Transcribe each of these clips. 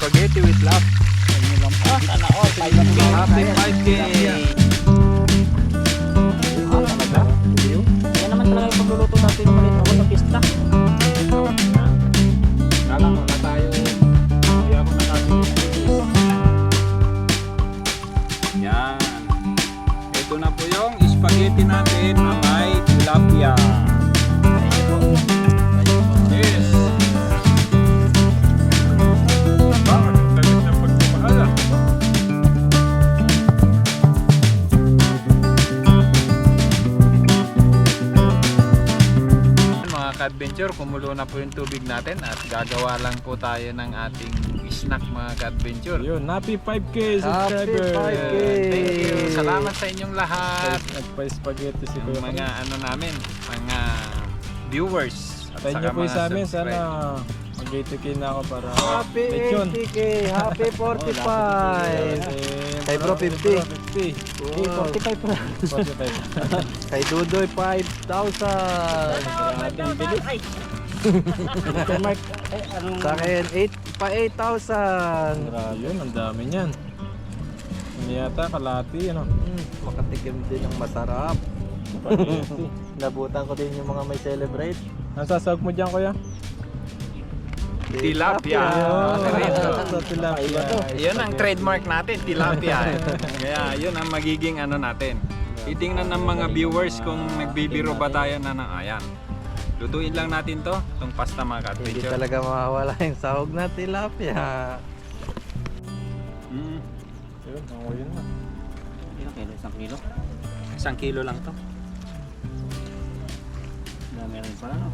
spaghetti with love. Sana all, 5K. Happy 5K! Talaga? Yan naman talaga yung pagluluto natin ng maliit na wala pista. Kalang wala tayo. Hindi ako nakabili. Yan. Ito na po yung spaghetti natin na may tilapia. Yes. Bakit? Tagal na pagmamahala. Mga ka-adventure, kumulo na po yung tubig natin at gagawa lang po tayo ng ating snack mga ka-adventure. Yun, happy 5K subscriber! Happy 5K! Thank you! Salamat sa inyong lahat! Nagpa-spaghetti si Ang Kuya mga ano namin, mga viewers. At Tayo nyo saka po mga sa amin, sana subscribe. mag-8K na ako para Happy lechon. 80K! Happy 45! Kay bro, 50. 50. Okay, 45 pa. 45. Kay Dudoy, 5,000! Ating bilis. Kay Mark, anong... Sa akin, 8,000! Grabe yun, ang dami niyan. Hindi yata, kalati, ano. Makatikim din ng masarap. Spaghetti. Nabutan ko din yung mga may celebrate. Ang sasawag mo dyan, Kuya? Tilapia. Sa tilapia. Yun ang trademark natin, tilapia. Kaya yun ang magiging ano natin. Titingnan ng mga viewers kung nagbibiro ba tayo na ayan. Lutuin lang natin to, itong pasta mga Hindi ka-adventure. talaga mawawala yung sahog na tilapia. Mm, Yun, ako yun na. Ilang kilo? 1 kilo? 1 kilo lang to. Dami rin pala, no?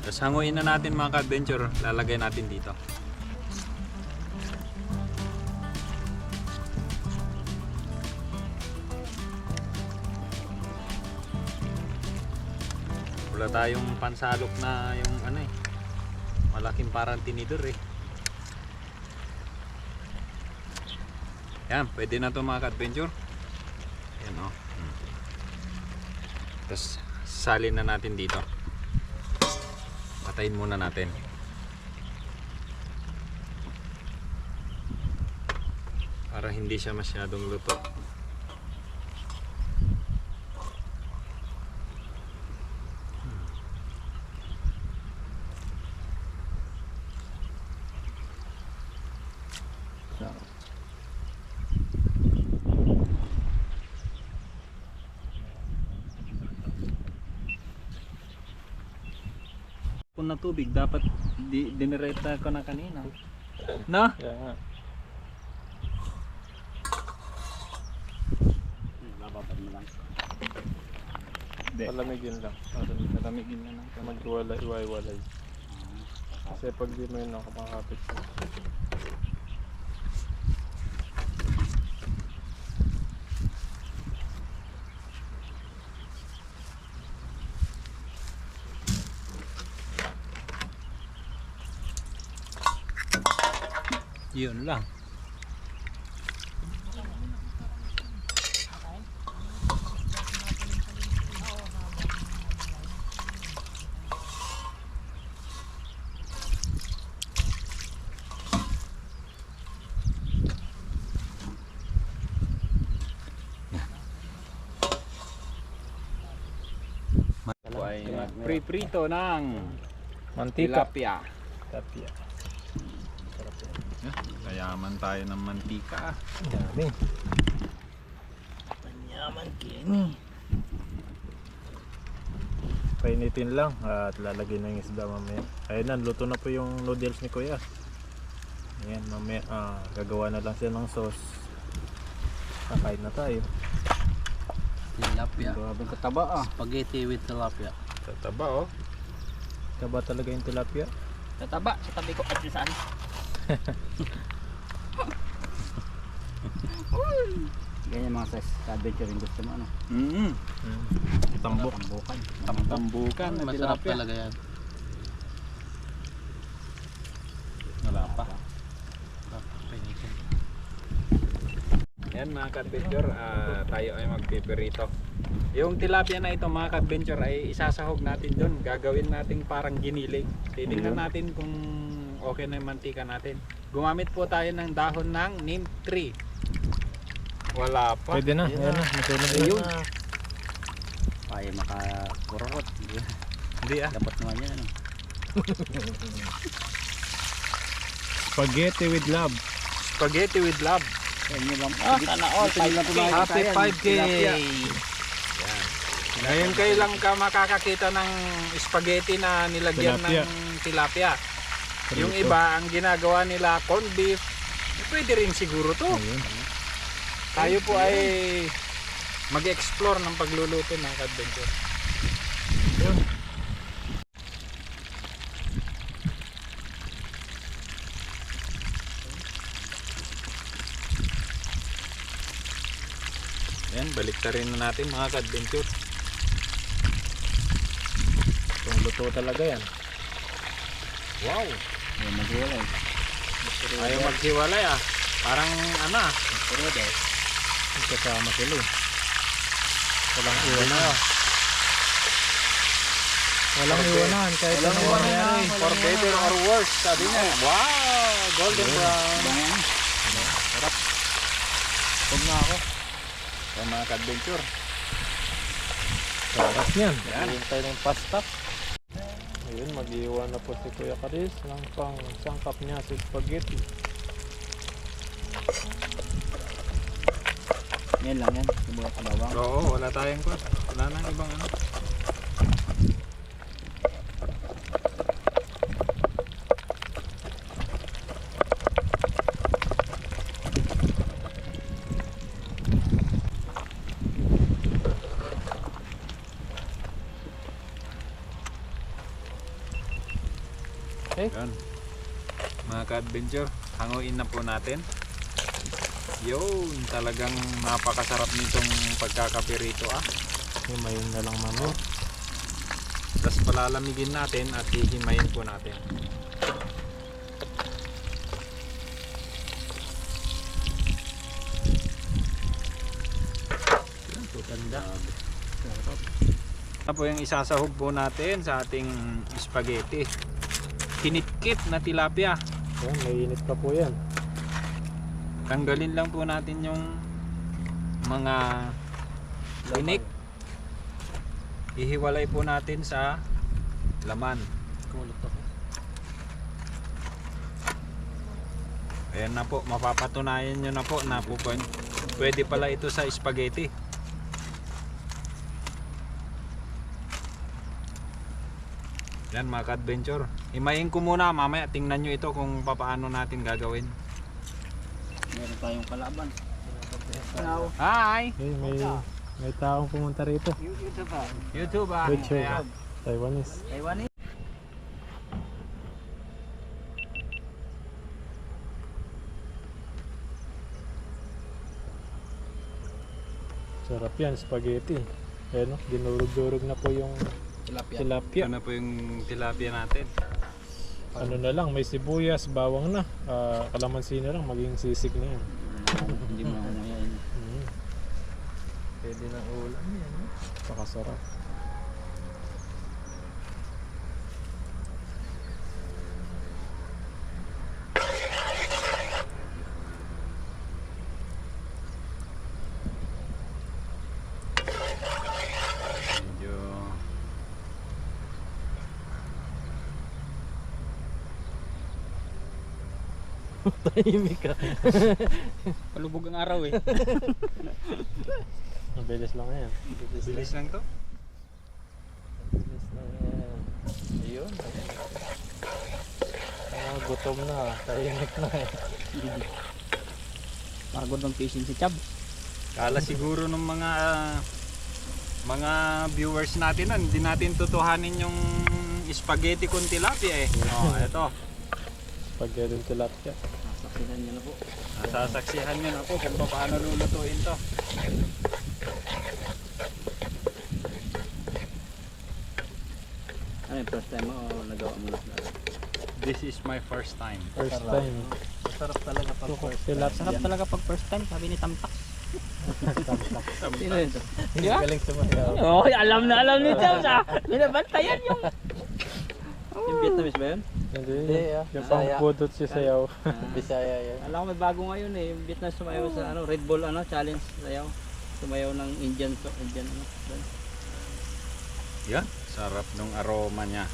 Tapos hanguin na natin mga ka-adventure, lalagay natin dito. Wala tayong pansalok na yung ano eh. Malaking parang tinidor eh. Yan, pwede na to mga ka-adventure. Yan o. Tapos salin na natin dito. Patayin muna natin. Para hindi siya masyadong luto. Kung na tubig, dapat dinireta ko na kanina. No? Kaya nga. Bababad mo lang. Palamigin lang. Malamigin na lang. Magwalay, iwaiwalay. Kasi pag di mo yun nakapakapit siya. Yun lang. Ako ay mag-pre-prito ng Mantika. tilapia. Tilapia. Kayaman tayo ng mantika. Dami. Yaman king. Painitin lang at lalagyan ng isda mamaya. Ayun na, luto na po yung noodles ni Kuya. Ayan, mamaya gagawa na lang siya ng sauce. Kakain na tayo. Tilapia. Grabe kataba ah. Spaghetti with tilapia. Tataba oh. Taba talaga yung tilapia. Kataba sa tabi ko at saan. Ganyan mga size adventure yung gusto mo ano. Tambok. Tambukan. Tambukan na Masarap tilapia. talaga yan. Wala pa. Yan mga ka-adventure, tayo ay magpiperito. Yung tilapia na ito mga ka-adventure ay isasahog natin doon. Gagawin natin parang giniling. Titingnan natin kung okay na yung mantika natin. Gumamit po tayo ng dahon ng neem tree. Wala pa. Pwede na, yan na. Matulog na. Ayun. Ay, makakurot. Hindi ah. Dapat naman yan. Ano? Spaghetti with love. Spaghetti with love. Yan yun lang. Sana all. 5K. Happy 5K! Ngayon kayo lang ka makakakita ng spaghetti na nilagyan Tilapia. ng tilapia. Yung iba, ang ginagawa nila corned beef. Pwede rin siguro to. Tayo po ay mag-explore ng pagluluto ng adventure. Yan, baliktarin na natin mga ka-adventure. Itong luto talaga yan. Wow! Yan, mag-iwalay. Ayaw maghiwalay ah. Parang ano ah. Kasama sila eh. Walang iwanan. Walang iwanan kahit Walang anong iwanan. mangyari. For better or worse, sabi niya. Wow! Golden brown. Huwag na ako. Yan mga ka-adventure. Sarap niyan. Yan. Hintay ng pasta. Ayun, mag-iwan na po si Kuya Karis ng pang sangkap niya sa spaghetti. Yan lang yan. Subukan ka bawang. Oo, wala tayong kwan. Wala nang ibang ano. Yan. Mga ka-adventure, hanguin na po natin. Yun, talagang napakasarap nitong pagkakapirito ah. Himayin na lang mami. Tapos palalamigin natin at hihimayin po natin. Ganda. Ito po yung isasahog po natin sa ating spaghetti. Kinitkit na tilapia. Ayan, mainit pa po yan. Tanggalin lang po natin yung mga tinik. Ihiwalay po natin sa laman. Ayan na po, mapapatunayan nyo na po na po pwede pala ito sa spaghetti. Yan mga ka-adventure. Himayin ko muna, mamaya tingnan nyo ito kung paano natin gagawin. Meron tayong kalaban. Hi! Okay, may taong pumunta rito. YouTube ba? YouTube ah. YouTube. Ayan. Taiwanese. Taiwanese. Sarap yan, spaghetti. Ayan o, dinurog-durog na po yung tilapia. Ito na po yung tilapia natin. Ano na lang, may sibuyas, bawang na. Kalamansi na lang, maging sisig na yan. Hindi mo ako yan. Pwede na ulam yan. Pakasarap. Medyo Tahimik ka. Palubog ang araw eh. Mabilis lang yan. bilis lang to. Mabilis lang yan. Ayun. Gutom na. Tahimik na eh. Pagod ng fishing si Chab. Kala siguro ng mga viewers natin nun, hindi natin tutuhanin yung spaghetti con tilapia eh. Oh, ito. Spaghetti ng tilapia. Saksihan niya na po. Nasasaksihan nyo na po kung paano lulutuin to. Ano yung first time mo o nagawa mo na? This is my first time. First time. Sarap talaga pag Tilapia. Sarap talaga pag first time, sabi ni Tamtak. Sino yun? Hindi galing sumayaw. Oh, alam na ni Chab sa. Binabantayan yung Yung Vietnamese ba yun? Hindi. ah. Yung Bisaya. pang-budot si sayaw. Bisaya yan. Alam ko may bago ngayon eh. Yung Vietnamese sumayaw sa ano, Red Bull ano, challenge sayaw. Sumayaw ng Indian ano. doon. Yan, sarap ng aroma niya.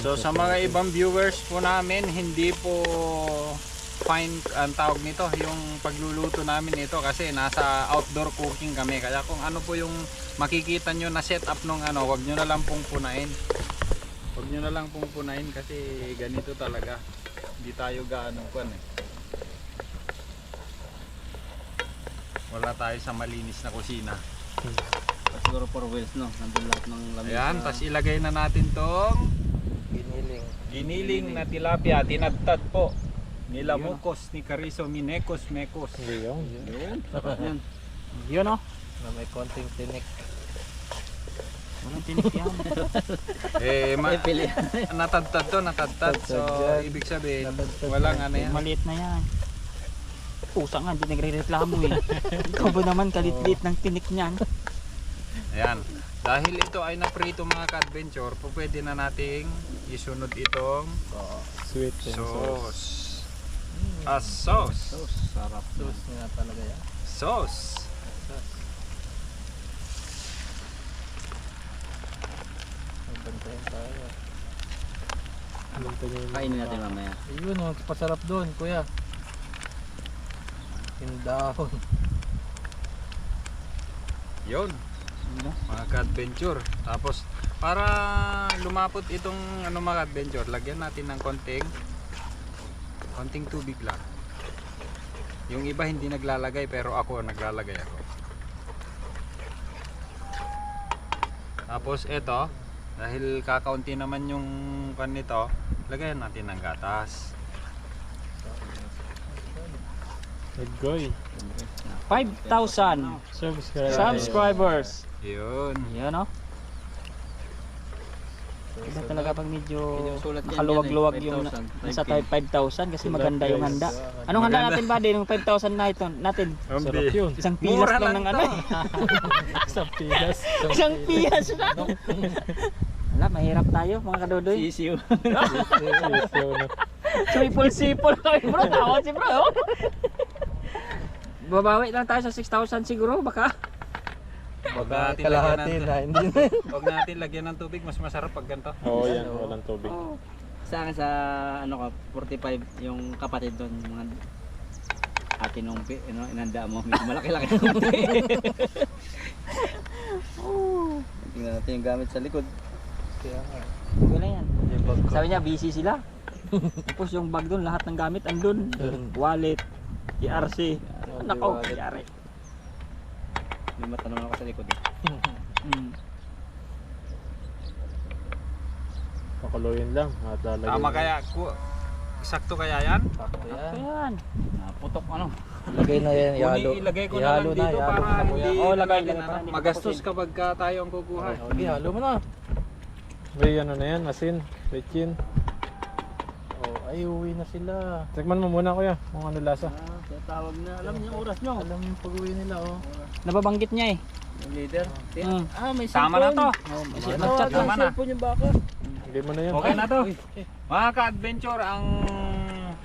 So sa mga ibang viewers po namin, hindi po fine ang tawag nito, yung pagluluto namin ito kasi nasa outdoor cooking kami. Kaya kung ano po yung makikita nyo na setup nung ano, wag nyo na lang pong punain. Wag nyo na lang pong punain kasi ganito talaga. Hindi tayo gaano kuan eh. Wala tayo sa malinis na kusina. Siguro 4 wheels no. Nandun lahat ng lamig. Ayan, tas ilagay na natin tong Giniling. giniling na tilapia, tinadtad po. Nila Mukos, ni Carizo, Minekos, Mekos. Hindi yung. Yun. Sarap yan. Yun oh. Na may konting tinik. Walang tinik yan. Eh, natadtad to, natadtad. So, Natadtad yan. ibig sabihin, Natadtad walang yan. ano yan. Maliit na yan. Pusa nga, hindi nagre-reklamo eh. Ikaw ba naman kalit-lit ng tinik niyan? Ayan. Dahil ito ay naprito mga ka-adventure, po pwede na nating isunod itong Sweet and sauce. sauce. Sauce. Sarap. Sauce nga talaga yan. Sauce. Magbantayan tayo. Kainin natin mamaya. Ayun oh, pasarap doon kuya. Indahon. Yun. Mga ka-adventure. Tapos, para lumapot itong ano mga adventure, lagyan natin ng konting tubig lang. Yung iba hindi naglalagay pero ako naglalagay ako. Tapos ito, dahil kakaunti naman yung pan nito, lagyan natin ng gatas. Naggoy. 5,000 subscribers. Yun. Yan oh. Iba talaga pag medyo Sinusulat yan nakaluwag-luwag yan eh, yung 5,000, nasa 5,000 kasi maganda yung handa. Anong handa natin ba din yung 5,000 na ito natin? Sarap yun. Isang pilas Mura lang lang ng ano. Sa pilas. Isang pilas lang. Wala, mahirap tayo mga kadodoy. Sisiw. Sisiw na. Sipol-sipol kami bro. Tawad si bro. Babawi lang tayo sa 6,000 siguro baka. Baka natin Kalahati lagyan na, hindi na. Huwag natin lagyan ng tubig, mas masarap pag ganito. Oo yan, walang tubig. Sa akin sa ano ka 45 yung kapatid doon mga atin nung ano, inanda mo medyo malaki-laki. Tingnan natin yung gamit sa likod. Kaya nga. Wala yan. Yung bag ko. Sabi niya busy sila. Tapos yung bag doon lahat ng gamit andun. Wallet, ERC. Nako, yari. May matanong ako sa likod. Pakuluin lang at lalagyan. Tama kaya, sakto kaya yan? Sakto yan. Ayan. Putok ano. Lagay na yan, ihalo. Ilagay ko na Ihalo lang dito ihalo para mo na, kuya. hindi Oo, lagay natin, na, para hindi magastos makapusin. kapag tayo ang kukuha. Okay, halo mo na. May ano na yan, asin, bechin. Oh, ay uwi na sila. Tikman mo muna kuya, kung ano lasa. Tawag na alam niyo oras niyo. Alam yung pag-uwi nila oh. Nababanggit niya eh. Yung leader. Mm. May Tama na to. Nag-chat lang. Tama na. yung baka. Hindi mo na yan. Okay na to. Mga ka-adventure, ang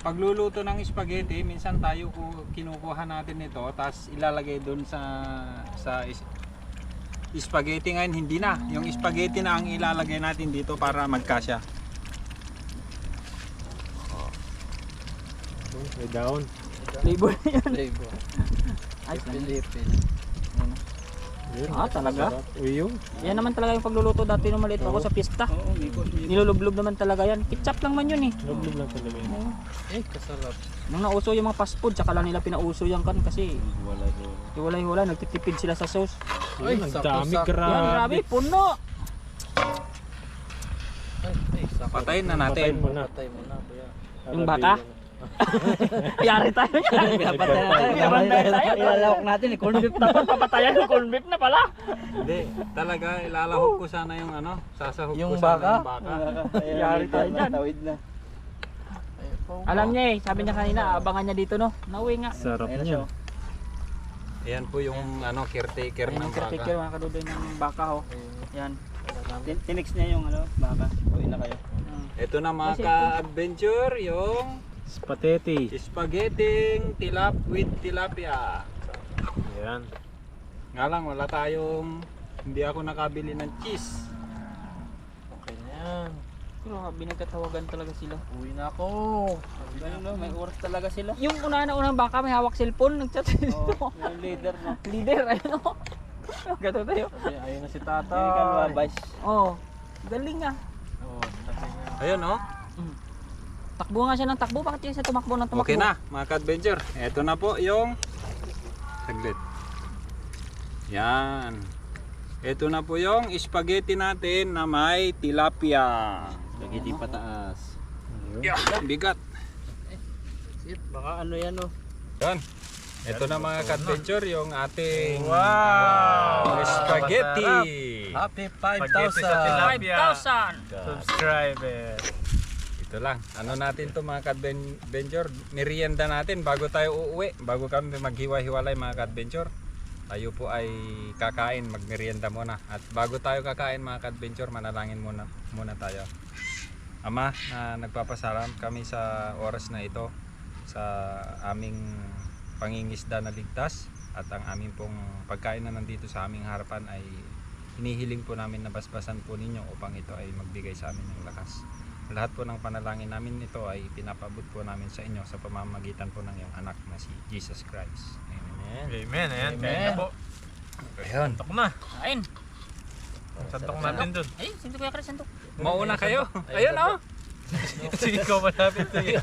pagluluto ng spaghetti, minsan tayo kinukuha natin ito, tapos ilalagay doon sa spaghetti. Ngayon hindi na. Yung spaghetti na ang ilalagay natin dito para magkasya. May down. Flavor yan. Flavor. Ay, Pilipin. Yun. Ah, talaga? Sarap. Uy yun. yan naman talaga yung pagluluto dati nung maliit ako sa pista. Oo, Nilulublob naman talaga yan. Ketchup lang man yun eh. Lublog lang talaga yun. Eh, kasarap. Nung nauso yung mga fast food, saka lang nila pinauso yung kan kasi hiwalay-hiwalay, nagtitipid sila sa sauce. Ay, ang dami, Yan, grabe. grabe, puno! Ay, sakto. Patayin na Patayin natin. mo na. Patay mo na, kuya. Yung baka? Yari tayo yan. Pinapatay natin. Pinapatay tayo. Ilalawak natin eh. Corn beef na. Dapat papatayan yung corn beef na pala. Hindi, talaga ilalahok ko sana yung ano, sasahog Yung ko sana baka? yung baka. Yari tayo dyan. Tawid na. Ay, po. Alam niya eh, sabi niya kanina, abangan niya dito no. Nauwi nga. Sarap Ayan na niya. Ayan po yung ano, caretaker Ayun ng yung caretaker, baka. mga kadudoy ng baka ho. Yan. Tinex niya yung ano, baka. Uwi na kayo. Ito na mga ka-adventure, yung Spaghetti. spaghetti with tilapia. Ayan. Nga lang, wala tayong, hindi ako nakabili ng cheese. Okay na yan. Grabe, nagkatawagan talaga sila. Uwi na ako. Ganun no, may oras talaga sila. Yung unang baka may hawak cellphone, nagchat Oh, yung leader no. Leader, ayun o. Gato tayo. Sabi, ayun na si tata. Yung kalwabas. Oh, galing ah. Oh, sabi niya. Ayun oh. Takbo nga siya ng takbo, bakit siya tumakbo ng tumakbo? Okay na mga ka-adventure. Ito na po yung saglit. Yan. Ito na po yung spaghetti natin na may tilapia. Spaghetti pataas. Yeah, bigat. Baka ano yan oh. Yan. Ito na mga ka-adventure yung ating Wow! spaghetti. Happy Spaghetti sa 5,000. tilapia. 5,000! Subscriber. Ito lang. Ano natin to mga ka-adventure? Merienda natin bago tayo uuwi. Bago kami maghiwa-hiwalay mga ka-adventure. Tayo po ay kakain, magmerienda muna. At bago tayo kakain mga ka-adventure, manalangin muna tayo. Ama, nagpapasalam kami sa oras na ito sa aming pangingisda na ligtas at ang aming pong pagkain na nandito sa aming harapan ay hinihiling po namin na basbasan po ninyo upang ito ay magbigay sa amin ng lakas. Lahat po ng panalangin namin nito ay pinapabot po namin sa inyo sa pamamagitan po ng iyong anak na si Jesus Christ. Amen. Amen. Ayan. Amen. Kaya na po. Ayun. Santok na. Kain! Santok natin dun. Ay, sinto kaya Chris, sinto. Mauna kayo. Ayun oh. Sige ko malapit to yun.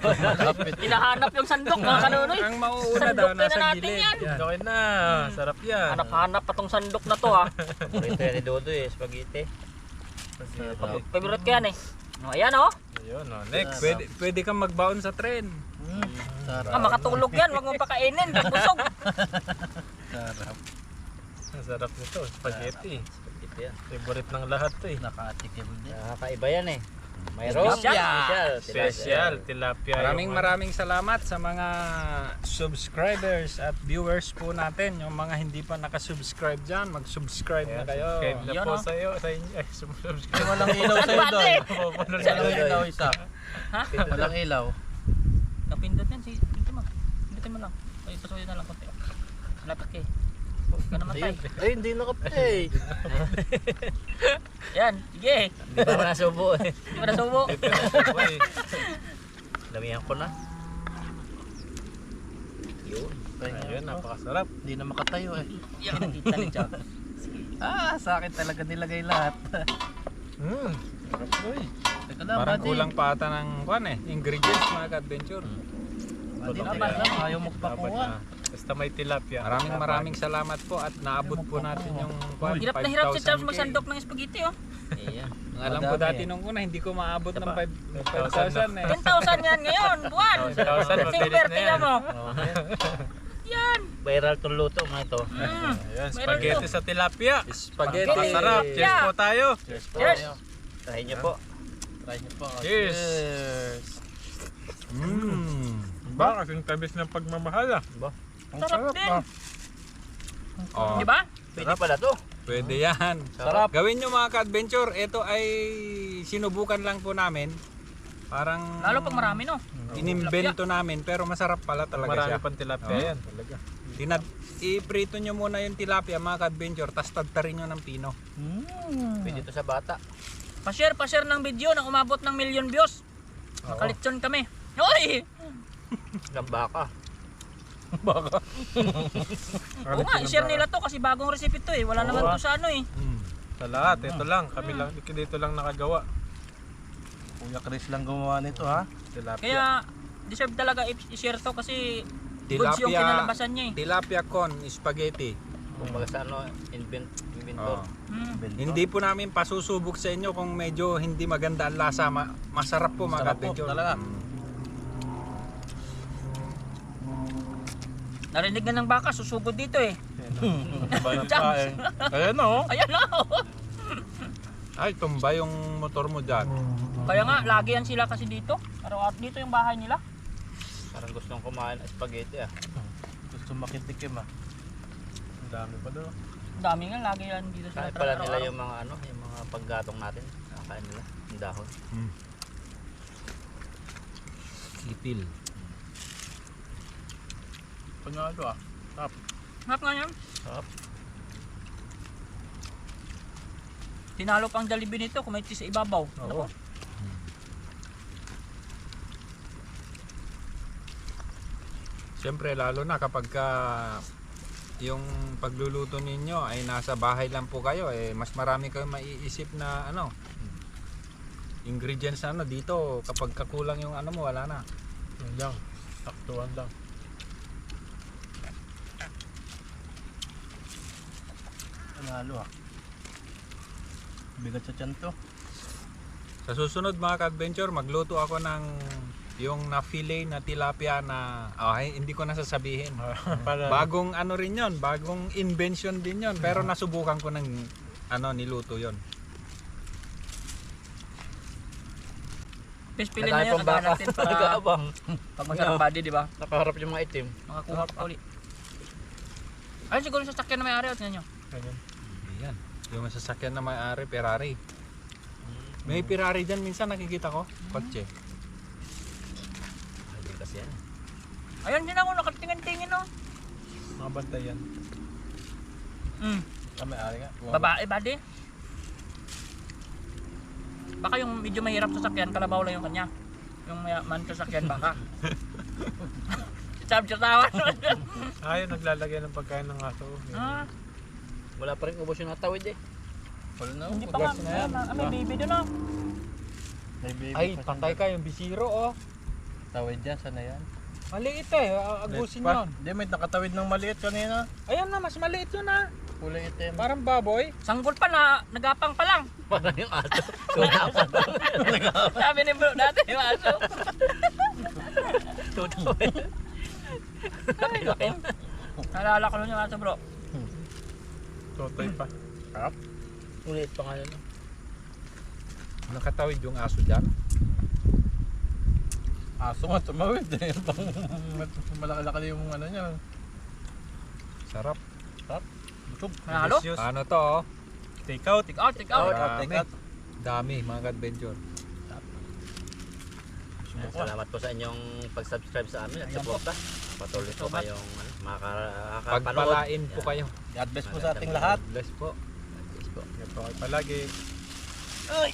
Hinahanap yung sandok mga kanunoy. Ang mauuna Sandok daw na nasa natin gilid. yan. Yan. Okay na. Sarap yan. Hanap-hanap pa tong sandok na to ha. Ito yan ni Dodo eh, spaghetti. Favorite ko yan eh. Oh, ayan oh. Ayun, oh. Next. Pwede kang magbaon sa tren. Ah, makatulog yan, wag mong pakainin. Busog. Sarap. Ang sarap nito. Spaghetti. Spaghetti yan. Favorite ng lahat to eh. Nakatikim din. Nakakaiba yan eh. Mayroon. Special. Tilapia. Maraming salamat sa mga subscribers at viewers po natin. Yung mga hindi pa nakasubscribe dyan, mag-subscribe na kayo. Subscribe na Yan, po oh. sa'yo. Sa inyo. Ay, subscribe. Walang ilaw Saan sa'yo ba, doon. ate? Walang ilaw isa. Ha? Walang ilaw. Napindot yan, pindutin mo. Pindutin mo lang. Ay, pasuyin na lang konti. Malapit kayo. Huwag ka naman tayo. Ay, hindi nakaplay. Yan, sige. Hindi pa ako nasubo eh. Hindi mo nasubo. Lamihan ko na. Yun. Ayun, napakasarap. Hindi na makatayo eh. Yan, nakita ni Chow. Sa akin talaga nilagay lahat. Uy. Teka lang, Parang buddy. kulang pa ata ng ingredients mga ka-adventure. Buddy, ayaw mo pakuha. Basta may tilapia. Maraming salamat po at naabot po natin yung Hirap na hirap si Chow 5,000K. magsandok ng spaghetti oh. Ayan. Alam ko dati nung una hindi ko maabot ng 5,000 eh. 10,000 yan ngayon, buwan. 10,000 December, mabilis na tingnan yan. mo. Yan. Viral tong luto mga ito. Ayan, Meron spaghetti sa tilapia. Spaghetti. Napakasarap. Cheers po tayo. Cheers. Try niyo po. Try niyo po. Cheers. Ba, kasing tabis ng pagmamahal ah. Sarap din. Oh, Di ba? Pwede pala to. pwede yan. Sarap. Gawin nyo mga ka-adventure. Ito ay sinubukan lang po namin. Parang Lalo pag marami no. inimbento namin pero masarap pala talaga Marami siya. pang tilapia yan. Talaga. I-prito nyo muna yung tilapia mga ka-adventure tapos tagtarin nyo ng pino. Pwede to sa bata. Pa-share ng video nang umabot ng million views. Nakalitsyon kami. Hoy! Gambaka. Oo nga, i-share nila to kasi bagong recipe to eh. Wala naman to sa ano eh. Sa lahat, ito lang. Kami lang, dito lang nakagawa. Kuya Chris lang gumawa nito ha. Tilapia. Kaya deserve talaga i-share to kasi goods yung kinalabasan niya eh. Tilapia con spaghetti. Kung baga sa ano, inventor. Oh. Hindi po namin pasusubok sa inyo kung medyo hindi maganda ang lasa. Masarap po mga Masarap po, ka-adventure. talaga. Narinig na ng baka, susugod dito eh. Ayan o. Ayan na oh. Ay, tumba yung motor mo dyan. Kaya nga, lagi yan sila kasi dito. Araw-araw dito yung bahay nila. Parang gustong kumain ng spaghetti ah. Gusto makitikim ah. Ang dami pa doon. Ang dami nga, lagi yan dito sila. Kaya pala nila yung mga ano, yung mga mga paggatong natin. Kakain nila. Ang dahon. Sipil. Panalo ah. Harap nga yan. Sarap. Tinalo pang Jollibee nito kung may cheese sa ibabaw. Oo. Siyempre lalo na kapag yung pagluluto ninyo ay nasa bahay lang po kayo, mas marami kayong maiisip na ingredients na dito. Kapag kakulang yung mo, wala na. Yun lang. Saktuan lang. Panalo ah. Bigat sa tiyan to. Sa susunod mga ka-adventure, magluto ako ng yung na-fillet na tilapia na hindi ko na sasabihin. Para Bagong rin yon, bagong invention din yon, pero nasubukan ko ng niluto yon. Pispilin na yun, agahan natin para Nag-aabang. pag masarap body, di ba? Nakaharap yung mga itim. Makakuha pa uli. Ayun siguro sa sakyan na may-ari, tingnan nyo. ganyan. Yan. Yung sasakyan na may-ari, Ferrari. May Ferrari dyan minsan nakikita ko, kotse. Kasi yan. Ayun din ako, nakatingin-tingin oh. Mga bantayan. Kami ari nga. Babae body. Baka yung medyo mahirap sa sakyan, kalabaw lang yung kanya. Yung mayaman sa sakyan baka. Sabi-satawan. Ayun, naglalagay ng pagkain ng aso. Ah, Wala pa rin ubos yung natawid eh. Wala na. hindi pa nga. Gas na yan. May baby doon oh. May baby Ay, pa patay ka yung bisiro oh. Tawid yan, sana yan. Maliit agusin Pa. yun. Hindi, may nakatawid ng maliit kanina. Ayan na, mas maliit yun ah. Kulay itim. Parang baboy. Sanggol pa na, nagapang pa lang. Parang yung aso. Sabi ni bro dati yung aso. Tutawid. Laki. Naalala ko nun yung aso bro. Totoy pa. Ulit pa nga nun. Nakatawid yung aso dyan. Aso nga tumawid eh. Malaki-laki yung niya. Sarap. Manalo? Delicious. Ano to oh? Take out. Take out, take out. Dami. Dami mga adventure. Salamat po sa inyong pag-subscribe sa amin at suporta. Patuloy po kayong makakapanood. Pagpalain po kayo. God bless po sa ating lahat. Bless po. Ito kayo palagi. Ay!